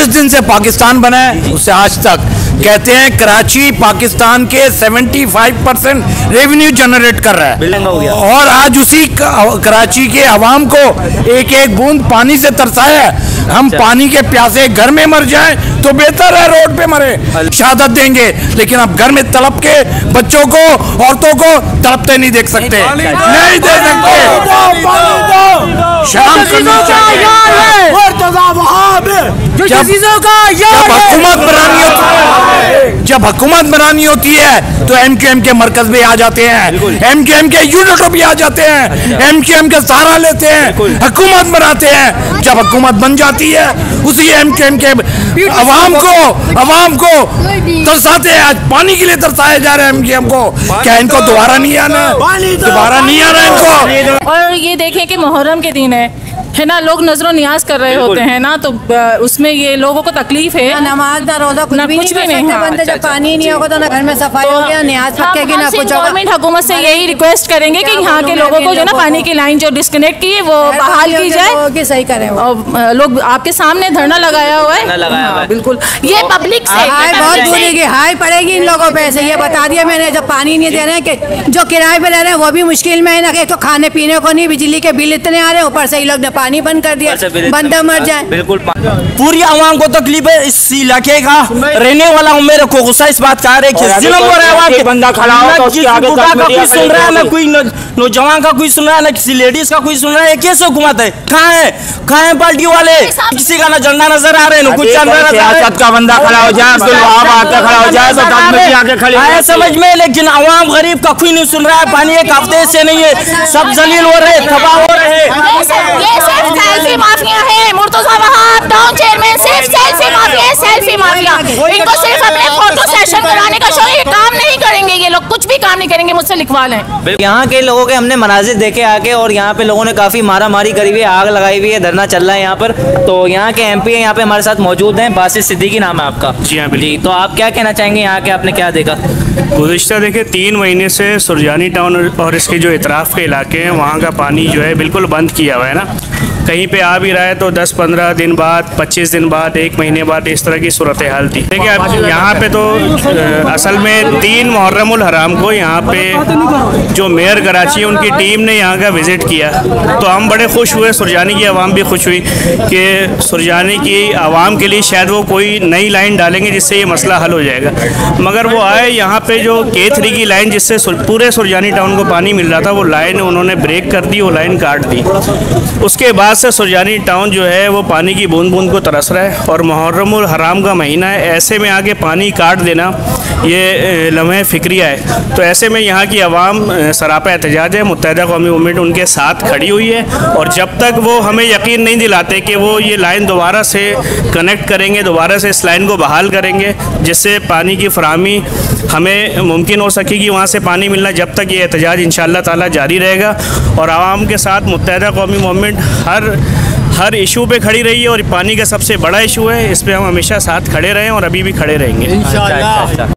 जिस दिन से पाकिस्तान बना है उससे आज तक कहते हैं कराची पाकिस्तान के 75% रेवेन्यू जनरेट कर रहा है, और आज उसी कराची के अवाम को एक एक बूंद पानी से तरसाया है। हम पानी के प्यासे घर में मर जाएं तो बेहतर है रोड पे मरे, शहादत देंगे, लेकिन अब घर में तड़प के बच्चों को औरतों को तड़पते नहीं देख सकते, नहीं दे सकते। शर्म करनी चाहिए। जब हुकूमत बनानी होती है तो MQM के मरकज में आ जाते हैं, MQM के यूनिटों भी आ जाते हैं, MQM का सहारा लेते हैं, हुकूमत बनाते हैं। जब हुकूमत बन जाती है उसी MQM के अवाम को तरसाते हैं। आज पानी के लिए तरसाए जा रहे हैं MQM को, क्या इनको दोबारा नहीं आना इनको। और ये देखें कि मुहर्रम के दिन है ना, लोग नजरों नियाज कर रहे होते हैं ना, तो उसमें ये लोगों को तकलीफ है, नमाज ना रोजा कुछ भी नहीं। बंदे जब पानी नहीं होगा तो ना घर में सफाई होगी, ना नियाज पकेगी, ना कुछ। गवर्नमेंट हुकूमत से यही रिक्वेस्ट करेंगे कि यहाँ के लोगों को जो ना पानी की लाइन जो डिस्कनेक्ट की है वो बहाल की जाए, सही करें। और लोग आपके सामने धरना लगाया हुआ है, बिल्कुल। ये पब्लिक से बहुत बुरी हाई पड़ेगी इन लोगों पे, ऐसे ये बता दिया मैंने। जब पानी नहीं दे रहे हैं कि जो किराए पे रह रहे हैं वो भी मुश्किल में है ना, तो खाने पीने को नहीं, बिजली के बिल इतने आ रहे हैं, ऊपर से ही लोग पानी बंद कर दिया, बंदा मर जाए। बिल्कुल पूरी आवाम को तकलीफ है। इस इलाके का रहने वाला हूँ, मेरे को गुस्सा इस बात का है कि जुल्म हो रहा है। बंदा खड़ा हो तो उसके आगे कोई सुन रहा है, ना कोई नौजवान का कोई सुन रहा है, ना किसी लेडीज का कोई सुन रहा है। कैसे हुकूमत है? कहाँ है पार्टी वाले? किसी का ना झंडा नजर आ रहे हैं, कुछ का बंदा खड़ा हो जाए, खड़ा हो जाए समझ में, लेकिन आवाम गरीब का कोई नहीं सुन रहा है। पानी एक हफ्ते से नहीं है, सब जलील हो रहे, तबाह हो रहे। सेल्फी माफिया है, मुर्तजा वहाब टाउन चेयरमैन सिर्फ सेल्फी माफिया है, सेल्फी माफिया। इनको सिर्फ अपने फोटो सेशन कराने का शौक, ये काम नहीं करेंगे, ये लोग कुछ भी काम नहीं करेंगे, मुझसे लिखवा लें। यहाँ के लोगों के हमने मनाजिर देखे आके, और यहाँ पे लोगों ने काफी मारा मारी करी हुई है, आग लगाई हुई है, धरना चल रहा है यहाँ पर। तो यहाँ के MP यहाँ पे हमारे साथ मौजूद हैं, बासित सिद्दीकी नाम है आपका। जी हाँ जी, तो आप क्या कहना चाहेंगे? यहाँ के आपने क्या देखा? गुज़िश्ता देखिए 3 महीने से सुरजानी टाउन और इसके जो इतराफ़ के इलाके हैं वहाँ का पानी जो है बिल्कुल बंद किया हुआ है ना। कहीं पे आ भी रहा है तो 10-15 दिन बाद, 25 दिन बाद, 1 महीने बाद, इस तरह की सूरत हाल थी। देखिए अब यहाँ पे तो असल में 3 मुहर्रमुल हराम को यहाँ पे जो मेयर कराची है उनकी टीम ने यहाँ का विज़िट किया, तो हम बड़े खुश हुए, सुरजानी की आवाम भी खुश हुई कि सुरजानी की आवाम के लिए शायद वो कोई नई लाइन डालेंगे जिससे ये मसला हल हो जाएगा। मगर वो आए यहाँ पे जो K3 की लाइन जिससे पूरे सुरजानी टाउन को पानी मिल रहा था, वो लाइन उन्होंने ब्रेक कर दी, वो लाइन काट दी। उसके बाद से सुरजानी टाउन जो है वो पानी की बूंद बूंद को तरस रहा है, और मुहर्रमुल हराम का महीना है, ऐसे में आगे पानी काट देना ये लम्हे फिक्रिया है। तो ऐसे में यहाँ की आवाम सरापा एहतजाज है, मुत्तहिदा कौमी मूवमेंट उनके साथ खड़ी हुई है, और जब तक वो हमें यकीन नहीं दिलाते कि वो ये लाइन दोबारा से कनेक्ट करेंगे, दोबारा से इस लाइन को बहाल करेंगे जिससे पानी की फराहमी हमें मुमकिन हो सकेगी, वहाँ से पानी मिलना, जब तक ये एहतजाज इंशाअल्लाह ताला जारी रहेगा। और आवाम के साथ मुत्तहिदा कौमी मूवमेंट हर इशू पे खड़ी रही है, और पानी का सबसे बड़ा इशू है, इस पर हम हमेशा साथ खड़े रहें और अभी भी खड़े रहेंगे इंशाअल्लाह।